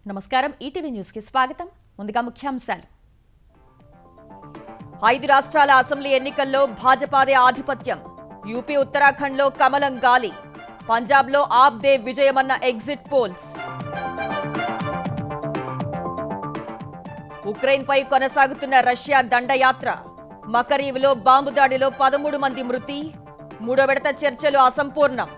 నమస్కారం ETV news కి స్వాగతం. ముందుగా ముఖ్యాంశాలు. 5 రాష్ట్రాల అసెంబ్లీ ఎన్నికల్లో భాజపాదే ఆధిపత్యం. యూపీ ఉత్తరాఖండ్లో కమలం గాలి. పంజాబ్లో ఆప్ దే విజయమన్న ఎగ్జిట్ పోల్స్. ఉక్రెయిన్పై కొనసాగుతున్న రష్యా దండయాత్ర. మకరీవ్లో బాంబు దాడిలో 13 మంది మృతి. మూడో విడత చర్చలు అసంపూర్ణం.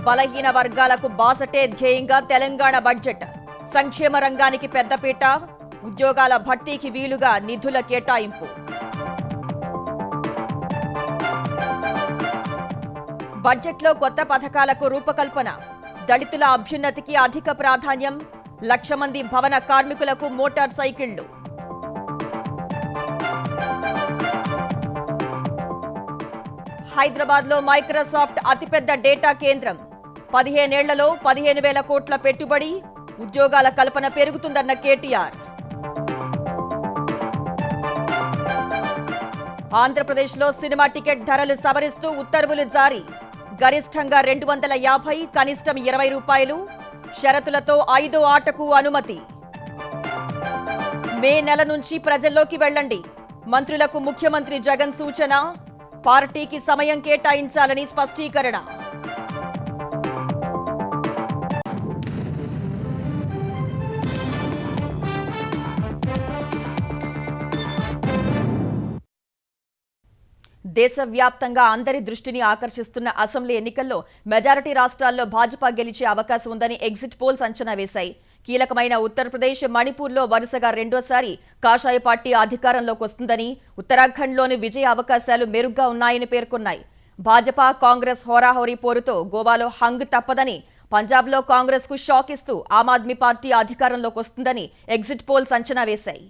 బలహీన వర్గాలకు బాసటే ధ్యేయంగా తెలంగాణ బడ్జెట్. సంక్షేమ రంగానికి పెద్దపీట. ఉద్యోగాల భర్తీకి వీలుగా నిధుల కేటాయింపు. బడ్జెట్లో కొత్త పథకాలకు రూపకల్పన. దళితుల అభ్యున్నతికి అధిక ప్రాధాన్యం. 1,00,000 మంది భవన కార్మికులకు మోటార్ సైకిళ్లు. హైదరాబాద్లో మైక్రోసాఫ్ట్ అతిపెద్ద డేటా కేంద్రం. 15 ఏళ్లలో 15,000 కోట్ల పెట్టుబడి. ఉద్యోగాల కల్పన పెరుగుతుందన్న కేటీఆర్. ఆంధ్రప్రదేశ్లో సినిమా టికెట్ ధరలు సవరిస్తూ ఉత్తర్వులు జారీ. గరిష్టంగా 250, కనిష్టం 20 రూపాయలు. షరతులతో 5వ ఆటకు అనుమతి. మే నెల నుంచి ప్రజల్లోకి వెళ్లండి. మంత్రులకు ముఖ్యమంత్రి జగన్ సూచన. పార్టీకి సమయం కేటాయించాలని స్పష్టీకరణ. దేశవ్యాప్తంగా అందరి దృష్టిని ఆకర్షిస్తున్న అసెంబ్లీ ఎన్నికల్లో మెజారిటీ రాష్ట్రాల్లో భాజపా గెలిచే అవకాశం ఉందని ఎగ్జిట్ పోల్స్ అంచనా వేశాయి. కీలకమైన ఉత్తరప్రదేశ్, మణిపూర్లో వరుసగా రెండోసారి కాషాయ పార్టీ అధికారంలోకి వస్తుందని, ఉత్తరాఖండ్లోని విజయ అవకాశాలు మెరుగ్గా ఉన్నాయని పేర్కొన్నాయి. భాజపా కాంగ్రెస్ హోరాహోరీ పోరుతో గోవాలో హంగ్ తప్పదని, పంజాబ్లో కాంగ్రెస్ కు షాక్ ఇస్తూ ఆమ్ ఆద్మీ పార్టీ అధికారంలోకి వస్తుందని ఎగ్జిట్ పోల్స్ అంచనా వేశాయి.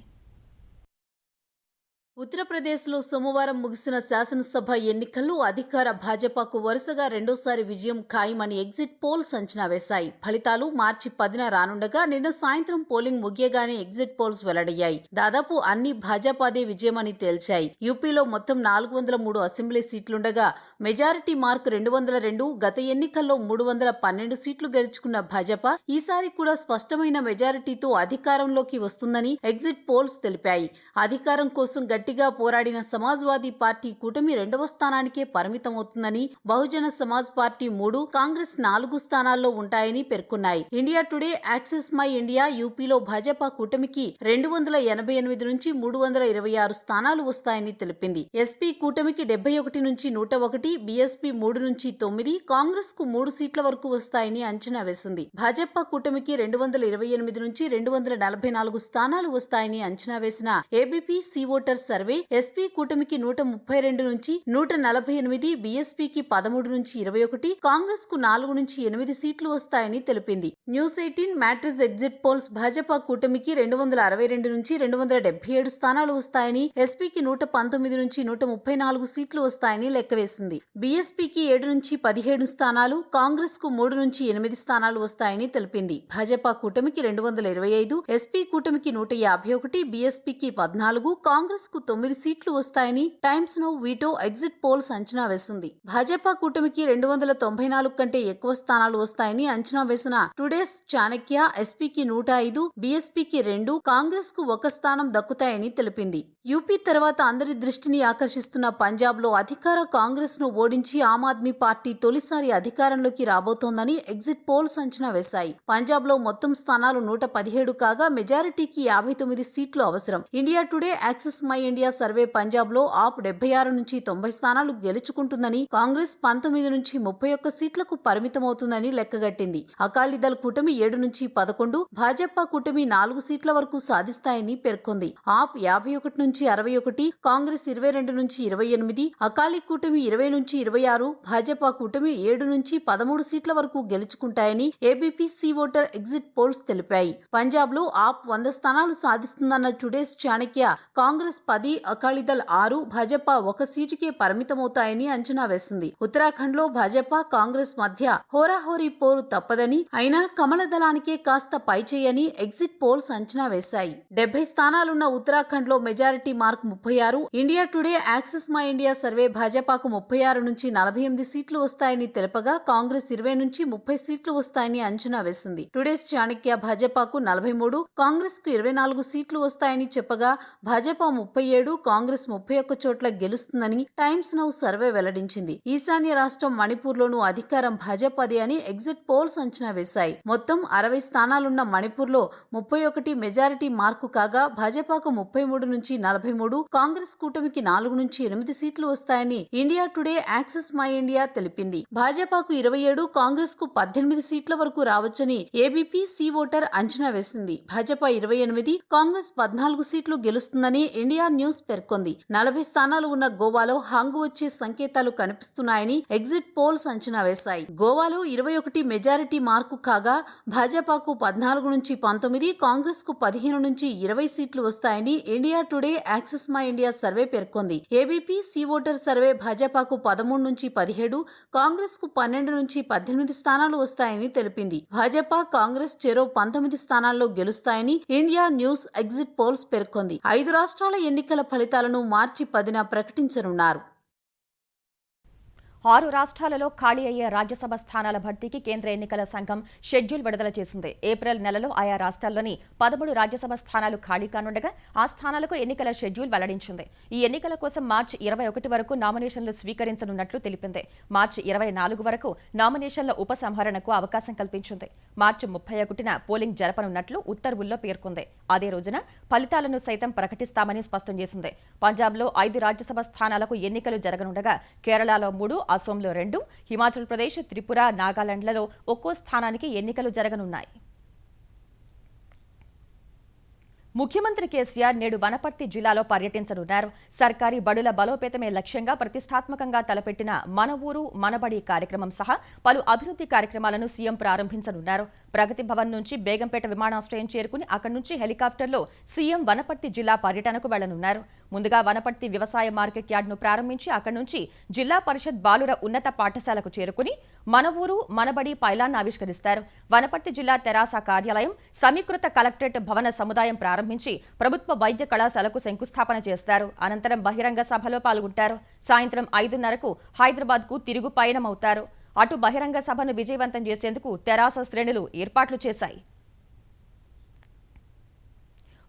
ఉత్తరప్రదేశ్లో సోమవారం ముగిసిన శాసనసభ ఎన్నికల్లో అధికార భాజపాకు వరుసగా రెండోసారి విజయం ఖాయమని ఎగ్జిట్ పోల్స్ అంచనా వేశాయి. ఫలితాలు మార్చి 10న రానుండగా నిన్న సాయంత్రం పోలింగ్ ముగియగానే ఎగ్జిట్ పోల్స్ వెల్లడయ్యాయి. దాదాపు అన్ని భాజపాదే విజయమని తేల్చాయి. యూపీలో మొత్తం 403 అసెంబ్లీ సీట్లుండగా మెజారిటీ మార్క్ 202. గత ఎన్నికల్లో 312 సీట్లు గెలుచుకున్న భాజపా ఈసారి కూడా స్పష్టమైన మెజారిటీతో అధికారంలోకి వస్తుందని ఎగ్జిట్ పోల్స్ తెలిపాయి. అధికారం కోసం గట్టిగా పోరాడిన సమాజ్వాదీ పార్టీ కూటమి 2వ స్థానానికే పరిమితమవుతుందని, బహుజన సమాజ్ పార్టీ 3, కాంగ్రెస్ 4 స్థానాల్లో ఉంటాయని పేర్కొన్నాయి. India today, access my India యూపీలో భాజపా కూటమికి 288 నుంచి 326 స్థానాలు వస్తాయని తెలిపింది. ఎస్పీ కూటమికి 71 నుంచి 101, బీఎస్పీ 3 నుంచి 9, కాంగ్రెస్ కు 3 సీట్ల వరకు వస్తాయని అంచనా వేసింది. భాజపా కూటమికి 228 నుంచి 244 స్థానాలు వస్తాయని అంచనా వేసిన ఏబీపీ సీవోటర్ సర్వే ఎస్పీ కూటమికి 132 నుంచి 148, బీఎస్పీకి 13 నుంచి 21, కాంగ్రెస్ కు 4 నుంచి 8 సీట్లు వస్తాయని తెలిపింది. News 18 matrix exit polls Bhajapa కూటమికి 262 నుంచి 277 స్థానాలు వస్తాయని, ఎస్పీకి 119 నుంచి 134 సీట్లు వస్తాయని లెక్కవేసింది. బీఎస్పీకి 7 నుంచి 17 స్థానాలు, కాంగ్రెస్ కు 3 నుంచి 8 స్థానాలు వస్తాయని తెలిపింది. భాజపా కూటమికి 225, ఎస్పీ కూటమికి 151, బీఎస్పీకి 14, కాంగ్రెస్ కు 9 సీట్లు వస్తాయని times now veto exit polls అంచనా వేసింది. భాజపా కూటమికి 294 కంటే ఎక్కువ స్థానాలు వస్తాయని అంచనా వేసిన టుడేస్ చాణక్య ఎస్పీకి 105, బీఎస్పీకి 2, కాంగ్రెస్ కు 1 స్థానం దక్కుతాయని తెలిపింది. యూపీ తర్వాత అందరి దృష్టిని ఆకర్షిస్తున్న పంజాబ్ లో అధికార కాంగ్రెస్ ను ఓడించి ఆమ్ ఆద్మీ పార్టీ తొలిసారి అధికారంలోకి రాబోతోందని ఎగ్జిట్ పోల్స్ అంచనా వేశాయి. పంజాబ్ లో మొత్తం స్థానాలు 117 కాగా మెజారిటీకి 59 సీట్లు అవసరం. India today, access my India survey Punjab లో ఆప్ 76 నుంచి 90 స్థానాలు గెలుచుకుంటుందని, కాంగ్రెస్ 19 నుంచి 31 సీట్లకు పరిమితమవుతుందని లెక్కగట్టింది. అకాలీదళ్ కూటమి 7 నుంచి 11, భాజపా కూటమి 4 సీట్ల వరకు సాధిస్తాయని పేర్కొంది. ఆప్ 51 నుంచి 61, కాంగ్రెస్ 22 నుంచి 28, అకాలీ కూటమి 20 నుంచి 26, భాజపా కూటమి 7 నుంచి 13 సీట్ల వరకు గెలుచుకుంటాయని ఏబీపీ సీవోటర్ ఎగ్జిట్ పోల్స్ తెలిపాయి. పంజాబ్ లో ఆప్ 100 స్థానాలు సాధిస్తుందన్న టుడేస్ చాణక్య కాంగ్రెస్ 10 10, అకాలీదళ్ 6, భాజపా 1 సీటుకే పరిమితమవుతాయని అంచనా వేసింది. ఉత్తరాఖండ్లో భాజపా కాంగ్రెస్ మధ్య హోరాహోరీ పోరు తప్పదని, అయినా కమల దళానికే కాస్త పైచేయని ఎగ్జిట్ పోల్స్ అంచనా వేశాయి. 70 స్థానాలున్న ఉత్తరాఖండ్లో majority mark 36. India Today Axis My India survey భాజపాకు 36 నుంచి 48 సీట్లు వస్తాయని తెలుపగా, కాంగ్రెస్ 20 నుంచి 30 సీట్లు వస్తాయని అంచనా వేసింది. టుడేస్ చాణక్య భాజపాకు 43, కాంగ్రెస్ కు 24 సీట్లు వస్తాయని చెప్పగా, భాజపా 37, కాంగ్రెస్ 31 చోట్ల గెలుస్తుందని టైమ్స్ నౌ సర్వే వెల్లడించింది. ఈశాన్య రాష్ట్రం మణిపూర్లోనూ అధికారం భాజపాదే అని ఎగ్జిట్ పోల్స్ అంచనా వేశాయి. మొత్తం 60 స్థానాలున్న మణిపూర్లో 31 మెజారిటీ మార్కు కాగా, భాజపాకు 33 నుంచి 43, కాంగ్రెస్ కూటమికి 4 నుంచి 8 సీట్లు వస్తాయని India Today Axis My India తెలిపింది. భాజపాకు 27, కాంగ్రెస్ కు 18 సీట్ల వరకు రావచ్చని ఏబీపీ సి ఓటర్ అంచనా వేసింది. భాజపా 28, కాంగ్రెస్ 14 సీట్లు గెలుస్తుందని ఇండియా న్యూస్ పేర్కొంది. 40 స్థానాలు ఉన్న గోవాలో హంగు వచ్చే సంకేతాలు కనిపిస్తున్నాయని ఎగ్జిట్ పోల్స్ అంచనా వేశాయి. గోవాలో 21 మెజారిటీ మార్కు కాగా, భాజపాకు 14 నుంచి 19, కాంగ్రెస్ కు 15 నుంచి 20 సీట్లు వస్తాయని India Today Axis My India survey పేర్కొంది. ఏబీపీ సి ఓటర్ సర్వే భాజపాకు 13 నుంచి 17, కాంగ్రెస్ కు 12 నుంచి 18 స్థానాలు వస్తాయని తెలిపింది. భాజపా, కాంగ్రెస్ చెరో 19 స్థానాల్లో గెలుస్తాయని ఇండియా న్యూస్ ఎగ్జిట్ పోల్స్ పేర్కొంది. 5 రాష్ట్రాల ఎన్నికల ఫలితాలను మార్చి 10న ప్రకటించనున్నారు. 6 రాష్ట్రాలలో ఖాళీ అయ్యే రాజ్యసభ స్థానాల భర్తీకి కేంద్ర ఎన్నికల సంఘం షెడ్యూల్ విడుదల చేసింది. ఏప్రిల్ నెలలో ఆయా రాష్ట్రాల్లోని 13 రాజ్యసభ స్థానాలు ఖాళీ కానుండగా, ఆ స్థానాలకు ఎన్నికల షెడ్యూల్ వెల్లడించింది. ఈ ఎన్నికల కోసం మార్చి 21 వరకు నామినేషన్లు స్వీకరించనున్నట్లు తెలిపింది. మార్చి 24 వరకు నామినేషన్ల ఉపసంహరణకు అవకాశం కల్పించింది. మార్చి 31న పోలింగ్ జరపనున్నట్లు ఉత్తర్వుల్లో పేర్కొంది. అదే రోజున ఫలితాలను సైతం ప్రకటిస్తామని స్పష్టం చేసింది. పంజాబ్లో 5 రాజ్యసభ స్థానాలకు ఎన్నికలు జరగనుండగా, కేరళలో 3, అసోంలో 2, హిమాచల్ ప్రదేశ్, త్రిపుర, నాగాలాండ్లలో ఒక్కో స్థానానికి ఎన్నికలు జరగనున్నాయి. ముఖ్యమంత్రి కేసీఆర్ నేడు వనపర్తి జిల్లాలో పర్యటించనున్నారు. సర్కారీ బడుల బలోపేతమే లక్ష్యంగా ప్రతిష్టాత్మకంగా తలపెట్టిన మన ఊరు మనబడి కార్యక్రమం సహా పలు అభివృద్ధి కార్యక్రమాలను సీఎం ప్రారంభించనున్నారు. ప్రగతి భవన్ నుంచి బేగంపేట విమానాశ్రయం చేరుకుని అక్కడి నుంచి హెలికాప్టర్లో సీఎం వనపర్తి జిల్లా పర్యటనకు వెళ్లనున్నారు. ముందుగా వనపర్తి వ్యవసాయ మార్కెట్ యార్డును ప్రారంభించి అక్కడి నుంచి జిల్లా పరిషత్ బాలుర ఉన్నత పాఠశాలకు చేరుకుని మన ఊరు మనబడి పైలాన్ని ఆవిష్కరిస్తారు. వనపర్తి జిల్లా తెరాస కార్యాలయం, సమీకృత కలెక్టరేట్ భవన సముదాయం ప్రారంభించి ప్రభుత్వ వైద్య కళాశాలకు శంకుస్థాపన చేస్తారు. అనంతరం బహిరంగ సభలో పాల్గొంటారు. సాయంత్రం 5:30కు హైదరాబాద్కు తిరుగు పయనమవుతారు. అటు బహిరంగ సభను విజయవంతం చేసేందుకు తెరాస శ్రేణులు ఏర్పాట్లు చేశాయి.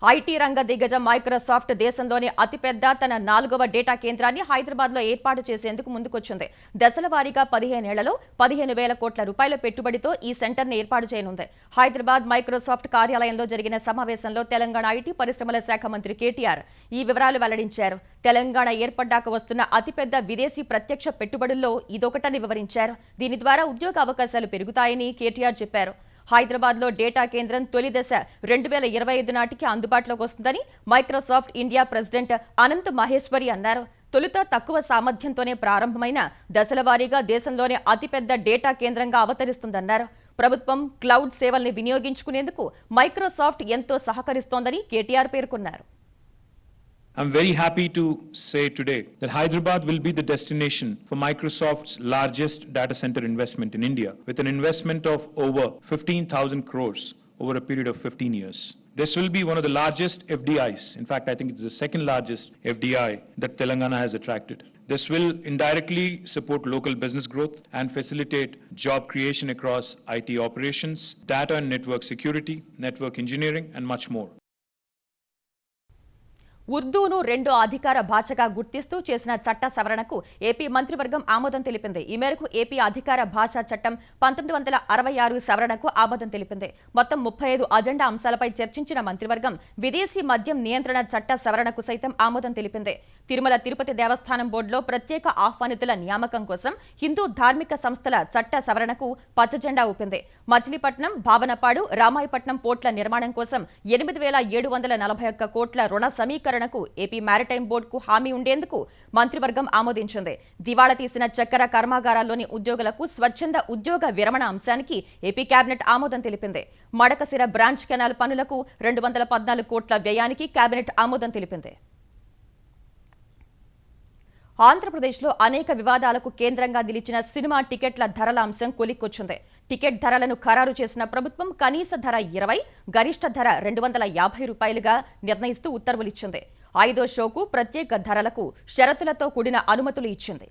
ఐటీ రంగ దిగ్గజం మైక్రోసాఫ్ట్ దేశంలోని అతిపెద్ద తన 4వ డేటా కేంద్రాన్ని హైదరాబాద్లో ఏర్పాటు చేసేందుకు ముందుకొచ్చింది. దశల వారీగా 15 ఏళ్లలో 15,000 కోట్ల రూపాయల పెట్టుబడితో ఈ సెంటర్ను ఏర్పాటు చేయనుంది. హైదరాబాద్ మైక్రోసాఫ్ట్ కార్యాలయంలో జరిగిన సమావేశంలో తెలంగాణ ఐటీ పరిశ్రమల శాఖ మంత్రి కేటీఆర్ ఈ వివరాలు వెల్లడించారు. తెలంగాణ ఏర్పడ్డాక వస్తున్న అతిపెద్ద విదేశీ ప్రత్యక్ష పెట్టుబడుల్లో ఇదొకటని వివరించారు. దీని ద్వారా ఉద్యోగ అవకాశాలు పెరుగుతాయని కేటీఆర్ చెప్పారు. హైదరాబాద్లో డేటా కేంద్రం తొలి దశ 2025 నాటికి అందుబాటులోకి వస్తుందని Microsoft India president Anant Maheshwari అన్నారు. తొలుత తక్కువ సామర్థ్యంతోనే ప్రారంభమైన దశల వారీగా దేశంలోనే అతిపెద్ద డేటా కేంద్రంగా అవతరిస్తుందన్నారు. ప్రభుత్వం క్లౌడ్ సేవల్ని వినియోగించుకునేందుకు మైక్రోసాఫ్ట్ ఎంతో సహకరిస్తోందని కేటీఆర్ పేర్కొన్నారు. I'm very happy to say today that Hyderabad will be the destination for Microsoft's largest data center investment in India, with an investment of over 15,000 crores over a period of 15 years. This will be one of the largest FDIs. In fact, I think it's the second largest FDI that Telangana has attracted. This will indirectly support local business growth and facilitate job creation across IT operations, data and network security, network engineering, and much more. ఉర్దూను రెండో అధికార భాషగా గుర్తిస్తూ చేసిన చట్ట సవరణకు AP మంత్రివర్గం ఆమోదం తెలిపింది. ఈ మేరకు ఏపీ అధికార భాషా చట్టం 1966 సవరణకు ఆమోదం తెలిపింది. మొత్తం 35 అజెండా అంశాలపై చర్చించిన మంత్రివర్గం విదేశీ మద్యం నియంత్రణ చట్ట సవరణకు సైతం ఆమోదం తెలిపింది. తిరుమల తిరుపతి దేవస్థానం బోర్డులో ప్రత్యేక ఆహ్వానితుల నియామకం కోసం హిందూ ధార్మిక సంస్థల చట్ట సవరణకు పచ్చజెండా ఊపింది. మచిలీపట్నం, భావనపాడు, రామాయపట్నం పోర్ట్ల నిర్మాణం కోసం 8,741 కోట్ల రుణ సమీకరణకు ఏపీ మారిటైమ్ బోర్డుకు హామీ ఉండేందుకు మంత్రివర్గం ఆమోదించింది. దివాళా తీసిన చక్కెర కర్మాగారాల్లోని ఉద్యోగులకు స్వచ్ఛంద ఉద్యోగ విరమణ అంశానికి ఏపీ కేబినెట్ ఆమోదం తెలిపింది. మడకసిర బ్రాంచ్ కెనాల్ పనులకు 214 కోట్ల వ్యయానికి కేబినెట్ ఆమోదం తెలిపింది. ఆంధ్రప్రదేశ్లో అనేక వివాదాలకు కేంద్రంగా నిలిచిన సినిమా టికెట్ల ధరల అంశం కొలిక్కొచ్చింది. టికెట్ ధరలను ఖరారు చేసిన ప్రభుత్వం కనీస ధర 20, గరిష్ట ధర 250 రూపాయలుగా నిర్ణయిస్తూ ఉత్తర్వులిచ్చింది. 5వ షోకు ప్రత్యేక ధరలకు షరతులతో కూడిన అనుమతులు ఇచ్చింది.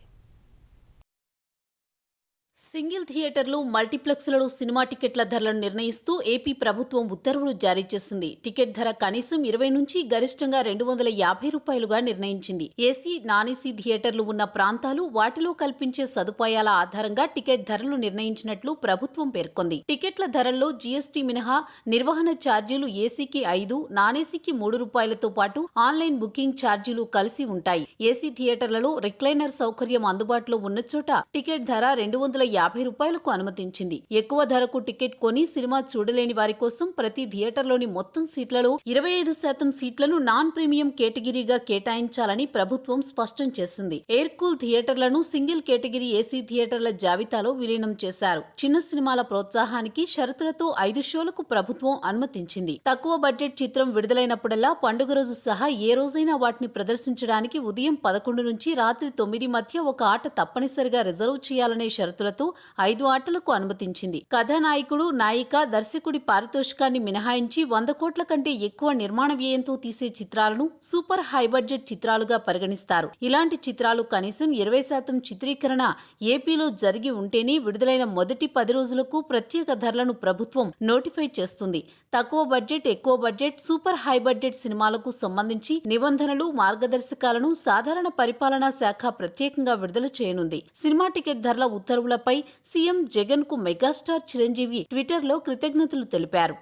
సింగిల్ థియేటర్లు, మల్టీప్లెక్స్లలో సినిమా టికెట్ల ధరలను నిర్ణయిస్తూ ఏపీ ప్రభుత్వం ఉత్తర్వులు జారీ చేసింది. టికెట్ ధర కనీసం 20 నుంచి గరిష్టంగా 250 రూపాయలుగా నిర్ణయించింది. ఏసీ, నాన్ ఏసీ థియేటర్లు ఉన్న ప్రాంతాలు, వాటిలో కల్పించే సదుపాయాల ఆధారంగా టికెట్ ధరలు నిర్ణయించినట్లు ప్రభుత్వం పేర్కొంది. టికెట్ల ధరల్లో జీఎస్టీ మినహా నిర్వహణ ఛార్జీలు ఏసీకి 5, నాన్ ఏసీకి 3 రూపాయలతో పాటు ఆన్లైన్ బుకింగ్ ఛార్జీలు కలిసి ఉంటాయి. ఏసీ థియేటర్లలో రిక్లైనర్ సౌకర్యం అందుబాటులో ఉన్న చోట టికెట్ ధర 250 రూపాయలకు అనుమతించింది. ఎక్కువ ధరకు టికెట్ కొని సినిమా చూడలేని వారి కోసం ప్రతి థియేటర్లోని మొత్తం సీట్లలో 25% సీట్లను నాన్ ప్రీమియం కేటగిరీగా కేటాయించాలని ప్రభుత్వం స్పష్టం చేసింది. ఎయిర్ కూల్ థియేటర్లను సింగిల్ కేటగిరీ ఏసీ థియేటర్ల జాబితాలో విలీనం చేశారు. చిన్న సినిమాల ప్రోత్సాహానికి షరతులతో 5 షోలకు ప్రభుత్వం అనుమతించింది. తక్కువ బడ్జెట్ చిత్రం విడుదలైనప్పుడల్లా పండుగ రోజు సహా ఏ రోజైనా వాటిని ప్రదర్శించడానికి ఉదయం 11 నుంచి రాత్రి 9 మధ్య ఒక ఆట తప్పనిసరిగా రిజర్వ్ చేయాలనే షరతులతో 5 ఆటలకు అనుమతించింది. కథానాయకుడు, నాయిక, దర్శకుడి పారితోషికాన్ని మినహాయించి 100 కోట్ల కంటే ఎక్కువ నిర్మాణ వ్యయంతో తీసే చిత్రాలను సూపర్ హై బడ్జెట్ చిత్రాలుగా పరిగణిస్తారు. ఇలాంటి చిత్రాలు కనీసం 20% చిత్రీకరణ ఏపీలో జరిగి ఉంటేనే విడుదలైన మొదటి 10 రోజులకు ప్రత్యేక ధరలను ప్రభుత్వం నోటిఫై చేస్తుంది. తక్కువ బడ్జెట్, ఎక్కువ బడ్జెట్, సూపర్ హై బడ్జెట్ సినిమాలకు సంబంధించి నిబంధనలు, మార్గదర్శకాలను సాధారణ పరిపాలనా శాఖ ప్రత్యేకంగా విడుదల చేయనుంది. సినిమా టికెట్ ధరల ఉత్తర్వులపై సీఎం జగన్ కు మెగాస్టార్ చిరంజీవి ట్విట్టర్లో కృతజ్ఞతలు తెలిపారు.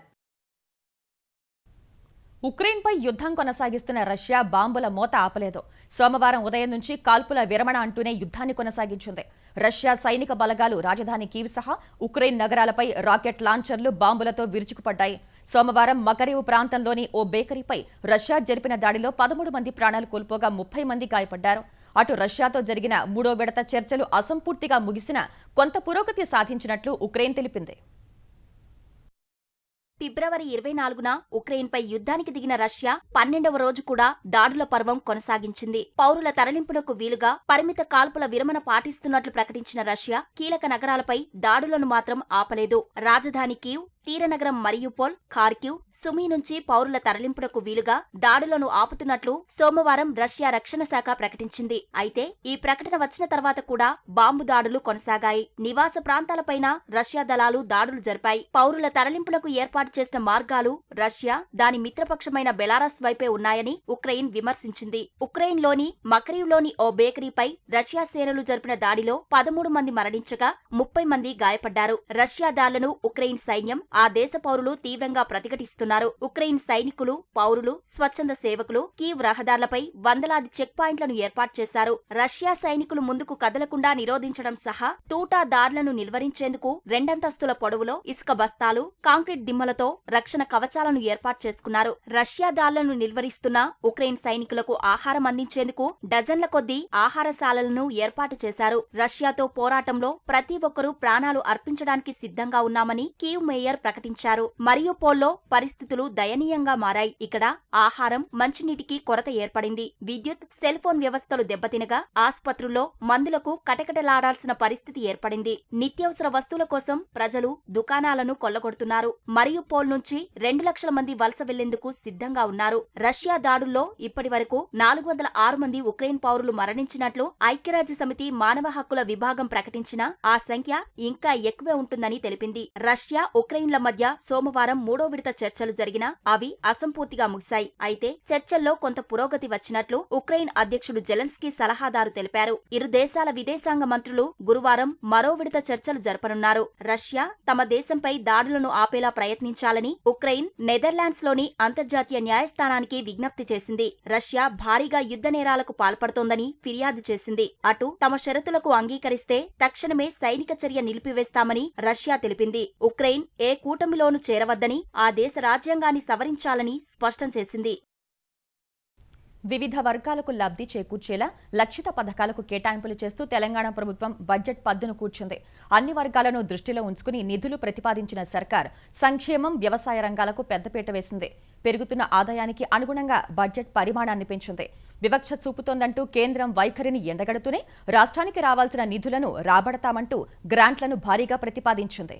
ఉక్రెయిన్పై యుద్ధం కొనసాగిస్తున్న రష్యా బాంబుల మోత ఆపలేదు. సోమవారం ఉదయం నుంచి కాల్పుల విరమణ అంటూనే యుద్ధాన్ని కొనసాగించింది. రష్యా సైనిక బలగాలు రాజధాని కీవ్ సహా ఉక్రెయిన్ నగరాలపై రాకెట్ లాంచర్లు, బాంబులతో విరుచుకుపడ్డాయి. సోమవారం మకరీవ్ ప్రాంతంలోని ఓ బేకరీపై రష్యా జరిపిన దాడిలో 13 మంది ప్రాణాలు కోల్పోగా 30 మంది గాయపడ్డారు. అటు రష్యాతో జరిగిన 3వ విడత చర్చలు అసంపూర్తిగా ముగిసినా కొంత పురోగతి సాధించినట్లు ఉక్రెయిన్ తెలిపింది. ఫిబ్రవరి 24న ఉక్రెయిన్పై యుద్ధానికి దిగిన రష్యా 12వ రోజు కూడా దాడుల పర్వం కొనసాగించింది. పౌరుల తరలింపునకు వీలుగా పరిమిత కాల్పుల విరమణ పాటిస్తున్నట్లు ప్రకటించిన రష్యా కీలక నగరాలపై దాడులను మాత్రం ఆపలేదు. రాజధాని కీవ్, తీరనగరం మరియుపోల్, ఖార్కివ్, సుమీ నుంచి పౌరుల తరలింపునకు వీలుగా దాడులను ఆపుతున్నట్లు సోమవారం రష్యా రక్షణ శాఖ ప్రకటించింది. అయితే ఈ ప్రకటన వచ్చిన తర్వాత కూడా బాంబు దాడులు కొనసాగాయి. నివాస ప్రాంతాలపైన రష్యా దళాలు దాడులు జరిపాయి. పౌరుల తరలింపులకు ఏర్పాటు చేసిన మార్గాలు రష్యా, దాని మిత్రపక్షమైన బెలారస్ వైపే ఉన్నాయని ఉక్రెయిన్ విమర్శించింది. ఉక్రెయిన్లోని మకరీవ్లోని ఓ బేకరీపై రష్యా సేనలు జరిపిన దాడిలో 13 మంది మరణించగా 30 మంది గాయపడ్డారు. రష్యా దాడులను ఉక్రెయిన్ సైన్యం, ఆ దేశ పౌరులు తీవ్రంగా ప్రతిఘటిస్తున్నారు. ఉక్రెయిన్ సైనికులు, పౌరులు, స్వచ్ఛంద సేవకులు కీవ్ రహదారులపై వందలాది చెక్ పాయింట్లను ఏర్పాటు చేశారు. రష్యా సైనికులు ముందుకు కదలకుండా నిరోధించడం సహా తూటా దాడులను నిల్వరించేందుకు 2 అంతస్తుల పొడవులో ఇసుక బస్తాలు, కాంక్రీట్ దిమ్మలతో రక్షణ కవచాలను ఏర్పాటు చేసుకున్నారు. రష్యా దాడులను నిల్వరిస్తున్న ఉక్రెయిన్ సైనికులకు ఆహారం అందించేందుకు డజన్ల కొద్దీ ఆహారశాలలను ఏర్పాటు చేశారు. రష్యాతో పోరాటంలో ప్రతి ఒక్కరూ ప్రాణాలు అర్పించడానికి సిద్ధంగా ఉన్నామని కీవ్ మేయర్ ప్రకటించారు. మరియుపోల్లో పరిస్థితులు దయనీయంగా మారాయి. ఇక్కడ ఆహారం, మంచినీటికి కొరత ఏర్పడింది. విద్యుత్, సెల్ ఫోన్ వ్యవస్థలు దెబ్బతినగా ఆస్పత్రుల్లో మందులకు కటకటలాడాల్సిన పరిస్థితి ఏర్పడింది. నిత్యావసర వస్తువుల కోసం ప్రజలు దుకాణాలను కొల్లగొడుతున్నారు. మరియుపోల్ నుంచి 2 లక్షల మంది వలస వెళ్లేందుకు సిద్ధంగా ఉన్నారు. రష్యా దాడుల్లో ఇప్పటి వరకు 406 మంది ఉక్రెయిన్ పౌరులు మరణించినట్లు ఐక్యరాజ్య సమితి మానవ హక్కుల విభాగం ప్రకటించినా ఆ సంఖ్య ఇంకా ఎక్కువే ఉంటుందని తెలిపింది. రష్యా, ఉక్రెయిన్ల మధ్య సోమవారం 3వ విడత చర్చలు జరిగినా అవి అసంపూర్తిగా ముగిశాయి. అయితే చర్చల్లో కొంత పురోగతి వచ్చినట్లు ఉక్రెయిన్ అధ్యక్షుడు జెలెన్స్కీ సలహాదారు తెలిపారు. ఇరు దేశాల విదేశాంగ మంత్రులు గురువారం మరో విడత చర్చలు జరపనున్నారు. రష్యా తమ దేశంపై దాడులను ఆపేలా ప్రయత్నించాలని ఉక్రెయిన్ నెదర్లాండ్స్ లోని అంతర్జాతీయ న్యాయస్థానానికి విజ్ఞప్తి చేసింది. రష్యా భారీగా యుద్ధ నేరాలకు పాల్పడుతోందని ఫిర్యాదు చేసింది. అటు తమ షరతులకు అంగీకరిస్తే తక్షణమే సైనిక చర్య నిలిపివేస్తామని రష్యా తెలిపింది. ఉక్రెయిన్ ఏ కూటమిలోనూ చేరవద్దని, ఆ దేశ రాజ్యాంగాన్ని సవరించాలని స్పష్టం చేసింది. వివిధ వర్గాలకు లబ్ధి చేకూర్చేలా లక్షిత పథకాలకు కేటాయింపులు చేస్తూ తెలంగాణ ప్రభుత్వం బడ్జెట్ పద్దును కూర్చుంది. అన్ని వర్గాలను దృష్టిలో ఉంచుకుని నిధులు ప్రతిపాదించిన సర్కార్ సంక్షేమం, వ్యవసాయ రంగాలకు పెద్దపీట వేసింది. పెరుగుతున్న ఆదాయానికి అనుగుణంగా బడ్జెట్ పరిమాణాన్ని పెంచింది. వివక్ష చూపుతోందంటూ కేంద్రం వైఖరిని ఎండగడుతూనే రాష్ట్రానికి రావాల్సిన నిధులను రాబడతామంటూ గ్రాంట్లను భారీగా ప్రతిపాదించింది.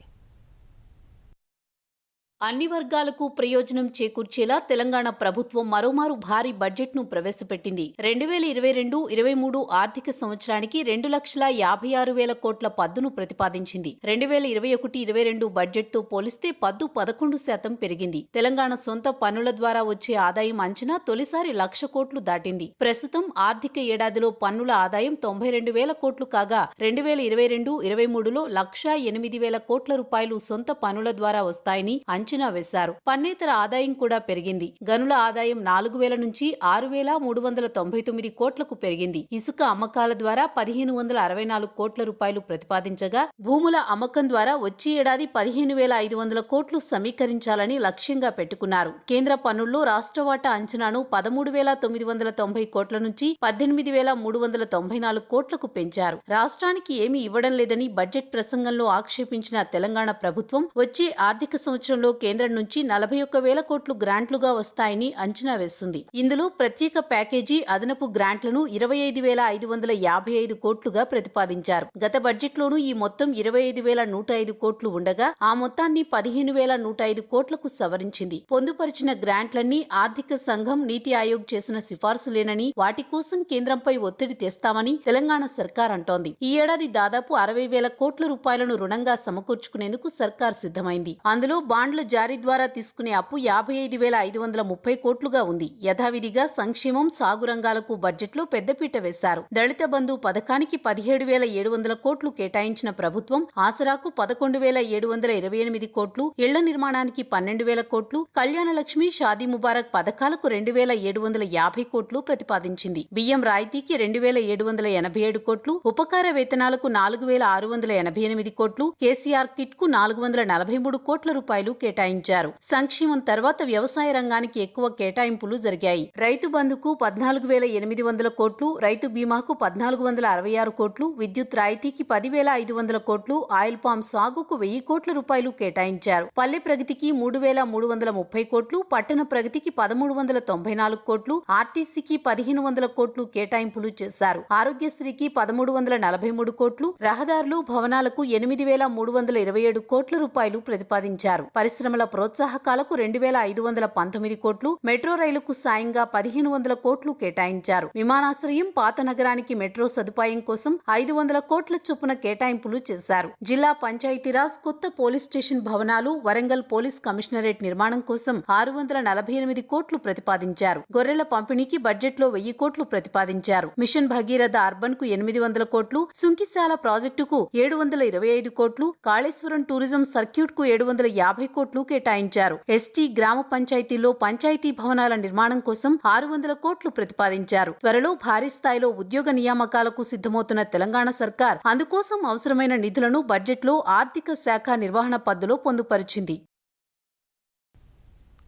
అన్ని వర్గాలకు ప్రయోజనం చేకూర్చేలా తెలంగాణ ప్రభుత్వం మరోమారు భారీ బడ్జెట్ను ప్రవేశపెట్టింది. 2022-23 ఆర్థిక సంవత్సరానికి 2,56,000 కోట్ల పద్దును ప్రతిపాదించింది. 2021-22 బడ్జెట్తో పోలిస్తే పద్దు 11% పెరిగింది. తెలంగాణ సొంత పన్నుల ద్వారా వచ్చే ఆదాయం అంచనా తొలిసారి 1,00,000 కోట్లు దాటింది. ప్రస్తుతం ఆర్థిక ఏడాదిలో పన్నుల ఆదాయం 92,000 కోట్లు కాగా 2022-23లో 1,08,000 కోట్ల రూపాయలు సొంత పన్నుల ద్వారా వస్తాయని అంచనా వేశారు. పన్నేతర ఆదాయం కూడా పెరిగింది. గనుల ఆదాయం 4,000 నుంచి 6,399 కోట్లకు పెరిగింది. ఇసుక అమ్మకాల ద్వారా 1,564 కోట్ల రూపాయలు ప్రతిపాదించగా భూముల అమ్మకం ద్వారా వచ్చే ఏడాది 15,500 కోట్లు సమీకరించాలని లక్ష్యంగా పెట్టుకున్నారు. కేంద్ర పన్నుల్లో రాష్ట్ర వాటా అంచనాను 13,990 కోట్ల నుంచి 18,394 కోట్లకు పెంచారు. రాష్ట్రానికి ఏమీ ఇవ్వడం లేదని బడ్జెట్ ప్రసంగంలో ఆక్షేపించిన తెలంగాణ ప్రభుత్వం వచ్చే ఆర్థిక సంవత్సరంలో కేంద్రం నుంచి 41,000 కోట్లు గ్రాంట్లుగా వస్తాయని అంచనా వేస్తుంది. ఇందులో ప్రత్యేక ప్యాకేజీ అదనపు గ్రాంట్లను 25,555 కోట్లుగా ప్రతిపాదించారు. గత బడ్జెట్లోనూ ఈ మొత్తం 25,105 కోట్లు ఉండగా ఆ మొత్తాన్ని 15,105 కోట్లకు సవరించింది. పొందుపరిచిన గ్రాంట్లన్నీ ఆర్థిక సంఘం, నీతి ఆయోగ్ చేసిన సిఫార్సులేనని వాటి కోసం కేంద్రంపై ఒత్తిడి తెస్తామని తెలంగాణ సర్కార్ అంటోంది. ఈ ఏడాది దాదాపు 60,000 కోట్ల రూపాయలను రుణంగా సమకూర్చుకునేందుకు సర్కార్ సిద్ధమైంది. అందులో బాండ్ల జారీ ద్వారా తీసుకునే అప్పు 55,530 కోట్లుగా ఉంది. యథావిధిగా సంక్షేమం, సాగు రంగాలకు బడ్జెట్లో పెద్దపీట వేశారు. దళిత బంధు పథకానికి 17,700 కోట్లు కేటాయించిన ప్రభుత్వం ఆసరాకు 11,728 కోట్లు, ఇళ్ల నిర్మాణానికి 12,000 కోట్లు, కళ్యాణ లక్ష్మి, షాదీ ముబారక్ పథకాలకు 2,750 కోట్లు ప్రతిపాదించింది. బియ్యం రాయితీకి 2,787 కోట్లు, ఉపకార వేతనాలకు 4,688 కోట్లు, కేసీఆర్ కిట్ కు 443 కోట్ల రూపాయలు కేటాయించారు. సంక్షేమం తర్వాత వ్యవసాయ రంగానికి ఎక్కువ కేటాయింపులు జరిగాయి. రైతు బంధుకు 14,800 కోట్లు, రైతు బీమాకు 1,466 కోట్లు, విద్యుత్ రాయితీకి 10,500 కోట్లు, ఆయిల్ పామ్ సాగుకు 1,000 కోట్ల రూపాయలు కేటాయించారు. పల్లె ప్రగతికి 3,330 కోట్లు, పట్టణ ప్రగతికి 1,394 కోట్లు, ఆర్టీసీకి 1,500 కోట్లు కేటాయింపులు చేశారు. ఆరోగ్యశ్రీకి 1,343 కోట్లు, రహదారులు, భవనాలకు 8,327 కోట్ల రూపాయలు ప్రతిపాదించారు. పరిశ్రమల ప్రోత్సాహకాలకు 2,519 కోట్లు, మెట్రో రైలుకు సాయంగా 1,500 కోట్లు కేటాయించారు. విమానాశ్రయం, పాత నగరానికి మెట్రో సదుపాయం కోసం 500 కోట్ల చొప్పున కేటాయింపులు చేశారు. జిల్లా పంచాయతీరాజ్, కొత్త పోలీస్ స్టేషన్ భవనాలు, వరంగల్ పోలీస్ కమిషనరేట్ నిర్మాణం కోసం 648 కోట్లు ప్రతిపాదించారు. గొర్రెల పంపిణీకి బడ్జెట్లో 1,000 కోట్లు ప్రతిపాదించారు. మిషన్ భగీరథ అర్బన్ కు 800 కోట్లు, సుంకిశాల ప్రాజెక్టుకు 725 కోట్లు, కాళేశ్వరం టూరిజం సర్క్యూట్ కు 750 కోట్లు కేటాయించారు. ఎస్టీ గ్రామ పంచాయతీలో పంచాయతీ భవనాల నిర్మాణం కోసం 600 కోట్లు ప్రతిపాదించారు. త్వరలో భారీ స్థాయిలో ఉద్యోగ నియామకాలకు సిద్ధమవుతున్న తెలంగాణ సర్కార్ అందుకోసం అవసరమైన నిధులను బడ్జెట్లో ఆర్థిక శాఖ నిర్వహణ పద్దులో పొందుపరిచింది.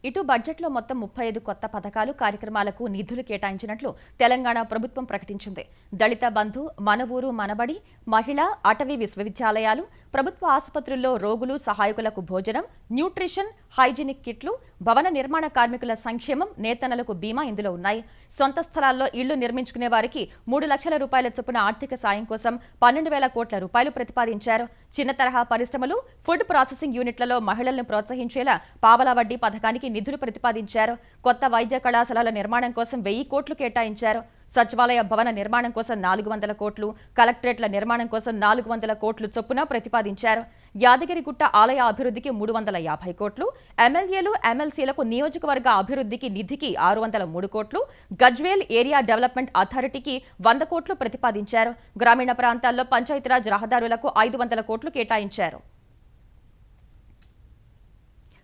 ఇటు బడ్జెట్లో మొత్తం 35 కొత్త పథకాలు, కార్యక్రమాలకు నిధులు కేటాయించినట్లు తెలంగాణ ప్రభుత్వం ప్రకటించింది. దళిత బంధు, మన ఊరు మనబడి, మహిళా, అటవీ విశ్వవిద్యాలయాలు, ప్రభుత్వ ఆసుపత్రుల్లో రోగులు, సహాయకులకు భోజనం, న్యూట్రిషన్, హైజీనిక్ కిట్లు, భవన నిర్మాణ కార్మికుల సంక్షేమం, నేతన్నలకు బీమా ఇందులో ఉన్నాయి. సొంత స్థలాల్లో ఇళ్లు నిర్మించుకునే వారికి 3 లక్షల రూపాయల చొప్పున ఆర్థిక సాయం కోసం 12,000 కోట్ల రూపాయలు ప్రతిపాదించారు. చిన్న తరహా పరిశ్రమలు, ఫుడ్ ప్రాసెసింగ్ యూనిట్లలో మహిళలను ప్రోత్సహించేలా పావలా వడ్డీ పథకానికి నిధులు ప్రతిపాదించారు. కొత్త వైద్య కళాశాలల నిర్మాణం కోసం 1,000 కోట్లు కేటాయించారు. సచివాలయ భవన నిర్మాణం కోసం 400 కోట్లు, కలెక్టరేట్ల నిర్మాణం కోసం 400 కోట్లు చొప్పున ప్రతిపాదించారు. యాదగిరిగుట్ట ఆలయ అభివృద్ధికి 350 కోట్లు, ఎమ్మెల్యేలు, ఎమ్మెల్సీలకు నియోజకవర్గ అభివృద్ధికి నిధికి 603 కోట్లు, గజ్వేల్ ఏరియా డెవలప్మెంట్ అథారిటీకి 100 కోట్లు ప్రతిపాదించారు. గ్రామీణ ప్రాంతాల్లో పంచాయతీరాజ్ రహదారులకు 500 కోట్లు కేటాయించారు.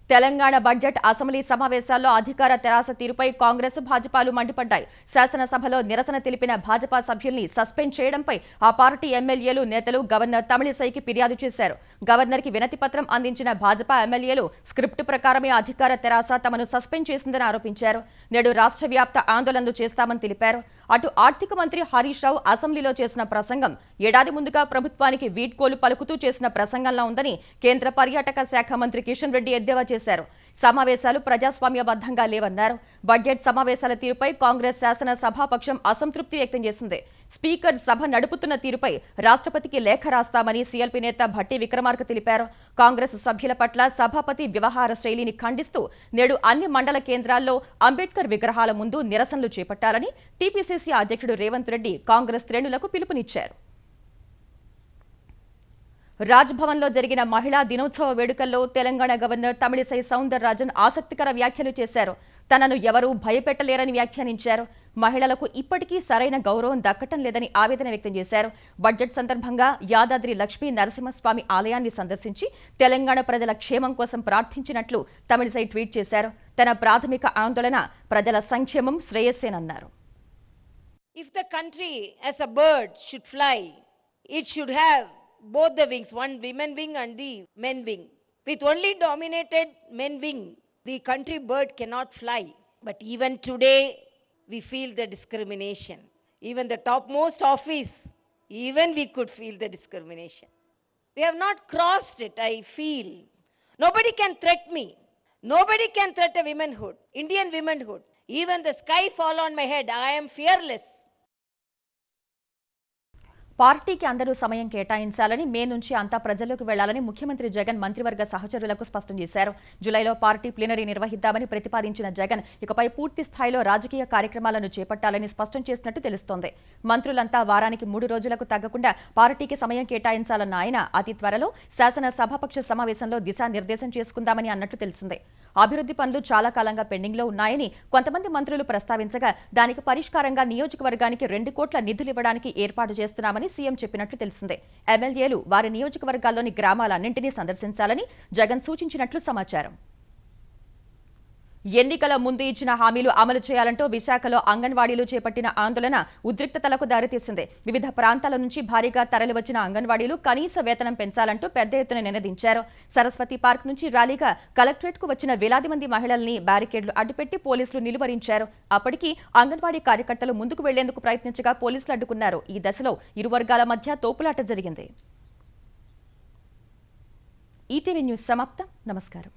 తెలంగాణ బడ్జెట్ అసెంబ్లీ సమావేశాల్లో అధికార తెరాస తీరుపై కాంగ్రెస్, భాజపాలు మండిపడ్డాయి. శాసనసభలో నిరసన తెలిపిన భాజపా సభ్యుల్ని సస్పెండ్ చేయడంపై ఆ పార్టీ ఎమ్మెల్యేలు, నేతలు గవర్నర్ తమిళిసైకి ఫిర్యాదు చేశారు. గవర్నర్కి వినతి పత్రం అందించిన భాజపా ఎమ్మెల్యేలు స్క్రిప్ట్ ప్రకారమే అధికార తెరాస తమను సస్పెండ్ చేసిందని ఆరోపించారు. నేడు రాష్ట్ర వ్యాప్త ఆందోళనలు చేస్తామని తెలిపారు. అటు ఆర్థిక మంత్రి హరీష్ రావు అసెంబ్లీలో చేసిన ప్రసంగం ఏడాది ముందుగా ప్రభుత్వానికి వీడ్కోలు పలుకుతూ చేసిన ప్రసంగంలా ఉందని కేంద్ర పర్యాటక శాఖ మంత్రి కిషన్ రెడ్డి ఎద్దేవా చేశారు. సమావేశాలు ప్రజాస్వామ్యబద్ధంగా లేవన్నారు. బడ్జెట్ సమావేశాల తీరుపై కాంగ్రెస్ శాసన సభాపక్షం అసంతృప్తి వ్యక్తం చేసింది. స్పీకర్ సభ నడుపుతున్న తీరుపై రాష్ట్రపతికి లేఖ రాస్తామని సీఎల్పీ నేత భట్టి విక్రమార్క తెలిపారు. కాంగ్రెస్ సభ్యుల పట్ల సభాపతి వ్యవహార శైలిని ఖండిస్తూ నేడు అన్ని మండల కేంద్రాల్లో అంబేద్కర్ విగ్రహాల ముందు నిరసనలు చేపట్టాలని టీపీసీసీ అధ్యక్షుడు రేవంత్ రెడ్డి కాంగ్రెస్ శ్రేణులకు పిలుపునిచ్చారు. రాజ్భవన్లో జరిగిన మహిళా దినోత్సవ వేడుకల్లో తెలంగాణ గవర్నర్ తమిళిసై సౌందరరాజన్ ఆసక్తికర వ్యాఖ్యలు చేశారు. తనను ఎవరూ భయపెట్టలేరని వ్యాఖ్యానించారు. మహిళలకు ఇప్పటికీ సరైన గౌరవం దక్కటం లేదని ఆవేదన వ్యక్తం చేశారు. బడ్జెట్ సందర్భంగా యాదాద్రి లక్ష్మీ నరసింహస్వామి ఆలయాన్ని సందర్శించి తెలంగాణ ప్రజల క్షేమం కోసం ప్రార్థించినట్లు తమిళిసై ట్వీట్ చేశారు. తన ప్రాథమిక ఆందోళన ప్రజల సంక్షేమం, శ్రేయస్సేనన్నారు. If the country as a bird should fly, it should have both the wings, one women wing and the men wing. With only dominated men wing, the country bird cannot fly. But even today, we feel the discrimination. Even the topmost office, even we could feel the discrimination. We have not crossed it, I feel. Nobody can threaten me. Nobody can threaten womanhood, Indian womanhood. Even the sky fall on my head, I am fearless. పార్టీకి అందరూ సమయం కేటాయించాలని, మే నుంచి అంతా ప్రజల్లోకి వెళ్లాలని ముఖ్యమంత్రి జగన్ మంత్రివర్గ సహచరులకు స్పష్టం చేశారు. జులైలో పార్టీ ప్లీనరీ నిర్వహిద్దామని ప్రతిపాదించిన జగన్ ఇకపై పూర్తి స్థాయిలో రాజకీయ కార్యక్రమాలను చేపట్టాలని స్పష్టం చేసినట్టు తెలుస్తోంది. మంత్రులంతా వారానికి 3 రోజులకు తగ్గకుండా పార్టీకి సమయం కేటాయించాలన్న ఆయన అతి త్వరలో శాసన సభాపక్ష సమావేశంలో దిశానిర్దేశం చేసుకుందామని అన్నట్లు తెలిసింది. అభివృద్ధి పనులు చాలా కాలంగా పెండింగ్లో ఉన్నాయని కొంతమంది మంత్రులు ప్రస్తావించగా దానికి పరిష్కారంగా నియోజకవర్గానికి 2 కోట్ల నిధులివ్వడానికి ఏర్పాటు చేస్తున్నామని సీఎం చెప్పినట్లు తెలిసిందే. ఎమ్మెల్యేలు వారి నియోజకవర్గాల్లోని గ్రామాలన్నింటినీ సందర్శించాలని జగన్ సూచించినట్లు సమాచారం. ఎన్నికల ముందు ఇచ్చిన హామీలు అమలు చేయాలంటూ విశాఖలో అంగన్వాడీలు చేపట్టిన ఆందోళన ఉద్రిక్తతలకు దారితీసింది. వివిధ ప్రాంతాల నుంచి భారీగా తరలివచ్చిన అంగన్వాడీలు కనీస వేతనం పెంచాలంటూ పెద్ద ఎత్తున నినదించారు. సరస్వతి పార్క్ నుంచి ర్యాలీగా కలెక్టరేట్కు వచ్చిన వేలాది మంది మహిళల్ని బ్యారికేడ్లు అడ్డుపెట్టి పోలీసులు నిలువరించారు. అప్పటికి అంగన్వాడీ కార్యకర్తలు ముందుకు వెళ్లేందుకు ప్రయత్నించగా పోలీసులు అడ్డుకున్నారు. ఈ దశలో ఇరు వర్గాల మధ్య తోపులాట జరిగింది. ఈటీవీ న్యూస్ సమాప్తం. నమస్కారం.